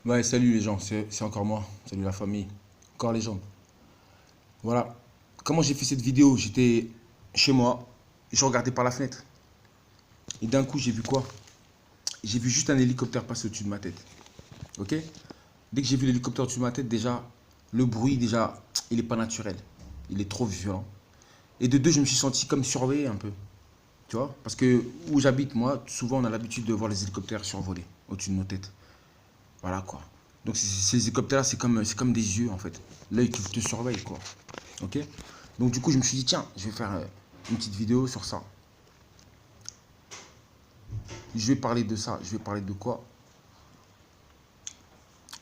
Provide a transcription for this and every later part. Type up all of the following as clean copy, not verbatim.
Ouais, salut les gens, c'est encore moi. Salut la famille. Encore les gens. Voilà. Comment j'ai fait cette vidéo? J'étais chez moi, je regardais par la fenêtre. Et d'un coup, j'ai vu quoi? J'ai vu juste un hélicoptère passer au-dessus de ma tête. Ok? Dès que j'ai vu l'hélicoptère au-dessus de ma tête, déjà, le bruit, déjà, il est pas naturel. Il est trop violent. Et de deux, je me suis senti comme surveillé un peu. Tu vois? Parce que où j'habite, moi, souvent, on a l'habitude de voir les hélicoptères survoler au-dessus de nos têtes. Voilà quoi. Donc ces hélicoptères, c'est comme des yeux en fait. L'œil qui te surveille quoi. Ok. Donc du coup, je me suis dit, tiens, je vais faire une petite vidéo sur ça. Je vais parler de ça. Je vais parler de quoi?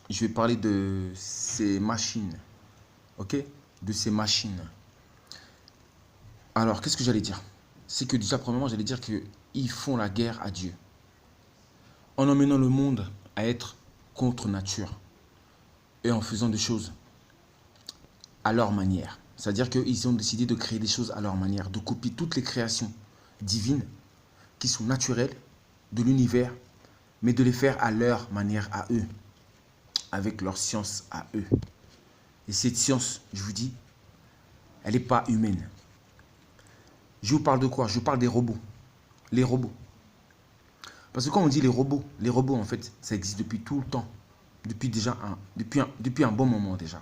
Je vais parler de ces machines. Ok. De ces machines. Alors, qu'est-ce que j'allais dire? C'est que déjà, premièrement, j'allais dire qu'ils font la guerre à Dieu. En emmenant le monde à être contre nature. Et en faisant des choses à leur manière. C'est-à-dire qu'ils ont décidé de créer des choses à leur manière, de copier toutes les créations divines qui sont naturelles de l'univers, mais de les faire à leur manière, à eux, avec leur science à eux. Et cette science, je vous dis, elle n'est pas humaine. Je vous parle de quoi? Je vous parle des robots. Les robots. Parce que quand on dit les robots en fait, ça existe depuis tout le temps. Depuis un bon moment déjà.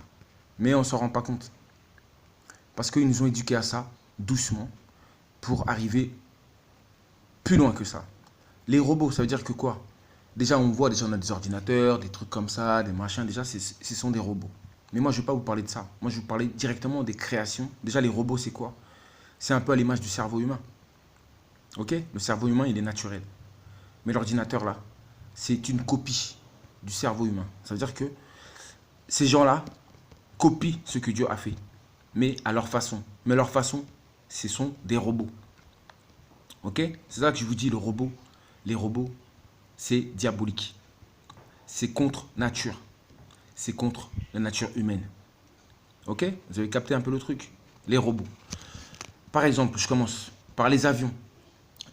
Mais on ne s'en rend pas compte. Parce qu'ils nous ont éduqués à ça, doucement, pour arriver plus loin que ça. Les robots, ça veut dire que quoi? Déjà, on a des ordinateurs, des trucs comme ça, des machins. Déjà, ce sont des robots. Mais moi, je ne vais pas vous parler de ça. Moi, je vais vous parler directement des créations. Déjà, les robots, c'est quoi? C'est un peu à l'image du cerveau humain. Ok? Le cerveau humain, il est naturel. Mais l'ordinateur, là, c'est une copie du cerveau humain. Ça veut dire que ces gens-là copient ce que Dieu a fait, mais à leur façon. Mais leur façon, ce sont des robots. Ok? C'est ça que je vous dis, les robots, c'est diabolique. C'est contre nature. C'est contre la nature humaine. Ok? Vous avez capté un peu le truc? Les robots. Par exemple, je commence par les avions.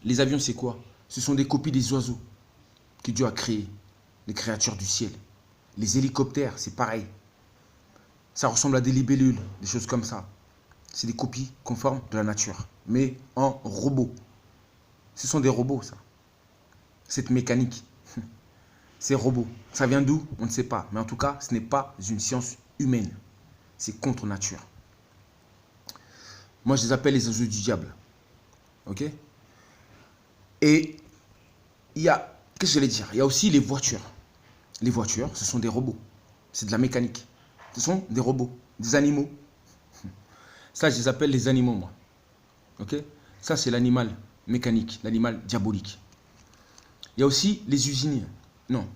Les avions, c'est quoi? Ce sont des copies des oiseaux que Dieu a créés, les créatures du ciel. Les hélicoptères, c'est pareil. Ça ressemble à des libellules, des choses comme ça. C'est des copies conformes de la nature, mais en robot. Ce sont des robots, ça. Cette mécanique, ces robots. Ça vient d'où? On ne sait pas. Mais en tout cas, ce n'est pas une science humaine. C'est contre nature. Moi, je les appelle les oiseaux du diable. Ok? Et il y a, qu'est-ce que j'allais dire? Il y a aussi les voitures. Les voitures, ce sont des robots. C'est de la mécanique. Ce sont des robots, des animaux. Ça, je les appelle les animaux, moi. Ok? Ça, c'est l'animal mécanique, l'animal diabolique. Il y a aussi les usines. Non.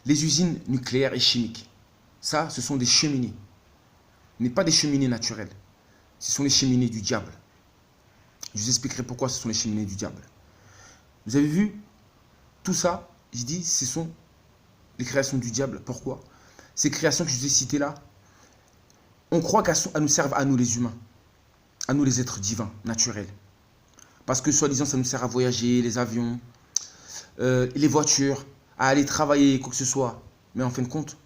Les usines nucléaires et chimiques. Ça, ce sont des cheminées. Ce n'est pas des cheminées naturelles. Ce sont les cheminées du diable. Je vous expliquerai pourquoi ce sont les cheminées du diable. Vous avez vu tout ça? Je dis, ce sont les créations du diable. Pourquoi? Ces créations que je vous ai citées là, on croit qu'elles nous servent à nous les humains, à nous les êtres divins, naturels. Parce que soi-disant, ça nous sert à voyager, les avions, les voitures, à aller travailler, quoi que ce soit. Mais en fin de compte,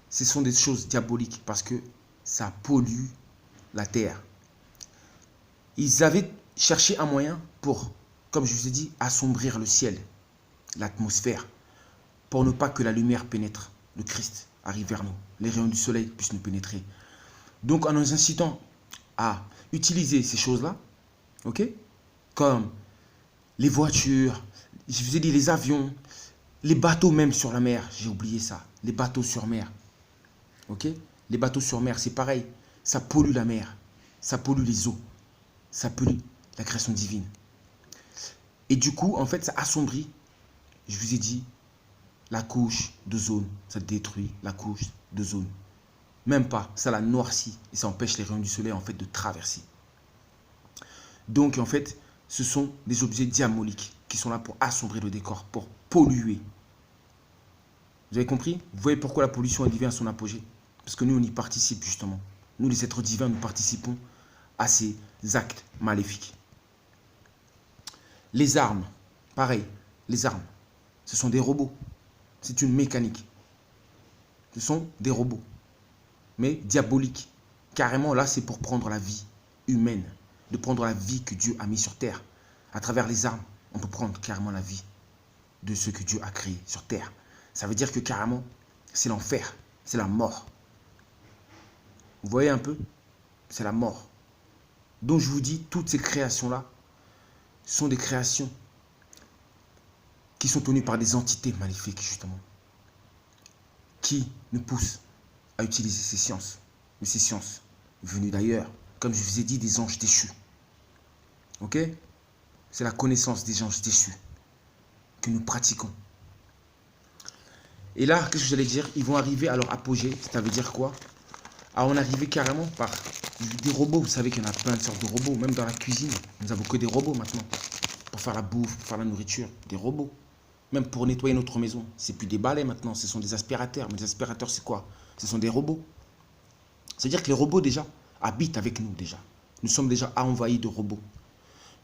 ce sont des choses diaboliques parce que ça pollue la terre. Ils avaient cherché un moyen pour, comme je vous ai dit, assombrir le ciel, l'atmosphère, pour ne pas que la lumière pénètre, le Christ arrive vers nous, les rayons du soleil puissent nous pénétrer. Donc en nous incitant à utiliser ces choses-là, ok, comme les voitures, je vous ai dit les avions, les bateaux même sur la mer, j'ai oublié ça, les bateaux sur mer, ok, les bateaux sur mer, c'est pareil, ça pollue la mer, ça pollue les eaux, ça pollue la création divine. Et du coup, en fait, ça assombrit, je vous ai dit, la couche d'ozone, ça détruit la couche d'ozone. Même pas, ça la noircit et ça empêche les rayons du soleil en fait de traverser. Donc en fait, ce sont des objets diaboliques qui sont là pour assombrir le décor, pour polluer. Vous avez compris? Vous voyez pourquoi la pollution est à son apogée? Parce que nous, on y participe justement. Nous, les êtres divins, nous participons à ces actes maléfiques. Les armes, pareil, les armes, ce sont des robots. C'est une mécanique. Ce sont des robots, mais diaboliques. Carrément, là, c'est pour prendre la vie humaine, de prendre la vie que Dieu a mis sur terre. À travers les armes, on peut prendre carrément la vie de ce que Dieu a créé sur terre. Ça veut dire que carrément, c'est l'enfer, c'est la mort. Vous voyez un peu? C'est la mort. Donc je vous dis, toutes ces créations-là sont des créations qui sont tenues par des entités maléfiques, justement, qui nous poussent à utiliser ces sciences. Mais ces sciences venues d'ailleurs, comme je vous ai dit, des anges déchus. Ok? C'est la connaissance des anges déchus que nous pratiquons. Et là, qu'est-ce que j'allais dire? Ils vont arriver à leur apogée. Ça veut dire quoi? À en arriver carrément par des robots. Vous savez qu'il y en a plein de sortes de robots. Même dans la cuisine, nous n'avons que des robots maintenant. Pour faire la bouffe, pour faire la nourriture. Des robots. Même pour nettoyer notre maison. C'est plus des balais maintenant, ce sont des aspirateurs. Mais les aspirateurs, c'est quoi? Ce sont des robots. C'est-à-dire que les robots déjà habitent avec nous déjà. Nous sommes déjà envahis de robots.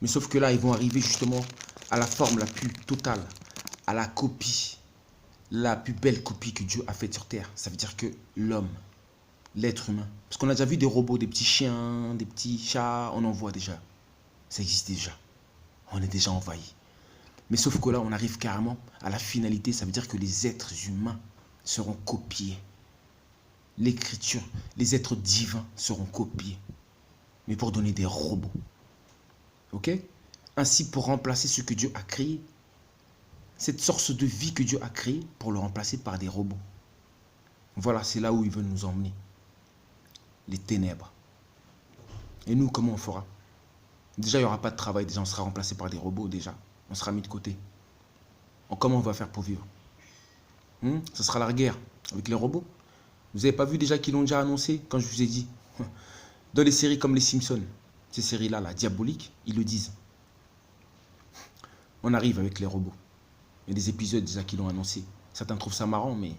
Mais sauf que là, ils vont arriver justement à la forme la plus totale, à la copie, la plus belle copie que Dieu a faite sur terre. Ça veut dire que l'homme, l'être humain, parce qu'on a déjà vu des robots, des petits chiens, des petits chats, on en voit déjà. Ça existe déjà. On est déjà envahi. Mais sauf que là, on arrive carrément à la finalité. Ça veut dire que les êtres humains seront copiés. L'écriture, les êtres divins seront copiés. Mais pour donner des robots. Ok? Ainsi, pour remplacer ce que Dieu a créé, cette source de vie que Dieu a créée, pour le remplacer par des robots. Voilà, c'est là où ils veulent nous emmener. Les ténèbres. Et nous, comment on fera? Déjà, il n'y aura pas de travail. Déjà, on sera remplacé par des robots, déjà. On sera mis de côté. Comment on va faire pour vivre? Ce sera la guerre avec les robots. Vous n'avez pas vu déjà qu'ils l'ont déjà annoncé, quand je vous ai dit? Dans les séries comme les Simpsons, ces séries-là, là, diaboliques, ils le disent. On arrive avec les robots. Il y a des épisodes déjà qui l'ont annoncé. Certains trouvent ça marrant, mais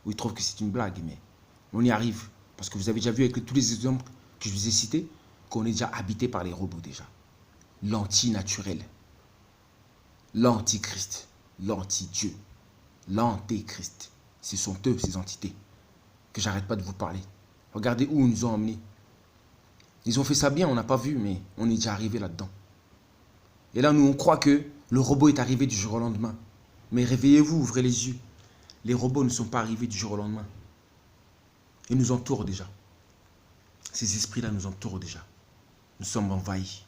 ou ils trouvent que c'est une blague, mais on y arrive. Parce que vous avez déjà vu avec tous les exemples que je vous ai cités, qu'on est déjà habité par les robots déjà. L'anti-naturel, l'antichrist, l'anti-dieu, l'antéchrist. Ce sont eux, ces entités, que j'arrête pas de vous parler. Regardez où ils nous ont emmenés. Ils ont fait ça bien, on n'a pas vu, mais on est déjà arrivé là-dedans. Et là, nous, on croit que le robot est arrivé du jour au lendemain. Mais réveillez-vous, ouvrez les yeux. Les robots ne sont pas arrivés du jour au lendemain. Ils nous entourent déjà. Ces esprits-là nous entourent déjà. Nous sommes envahis.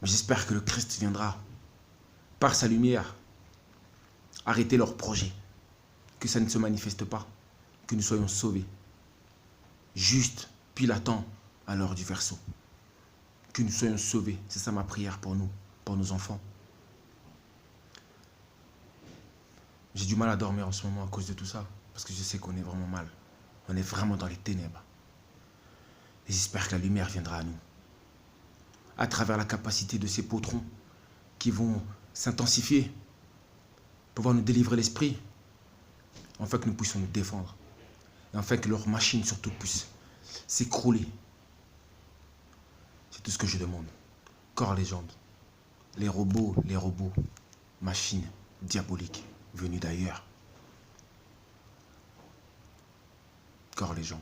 Mais j'espère que le Christ viendra, par sa lumière, arrêter leur projet. Que ça ne se manifeste pas. Que nous soyons sauvés. Juste, pile à temps, à l'heure du verseau. Que nous soyons sauvés. C'est ça ma prière pour nous, pour nos enfants. J'ai du mal à dormir en ce moment à cause de tout ça. Parce que je sais qu'on est vraiment mal. On est vraiment dans les ténèbres. Et j'espère que la lumière viendra à nous. À travers la capacité de ces potrons qui vont s'intensifier. Pouvoir nous délivrer l'esprit. Afin que nous puissions nous défendre. Et afin que leur machine surtout puisse s'écrouler. C'est tout ce que je demande. Corps légende. Les robots, machines diaboliques venues d'ailleurs. Corps légende.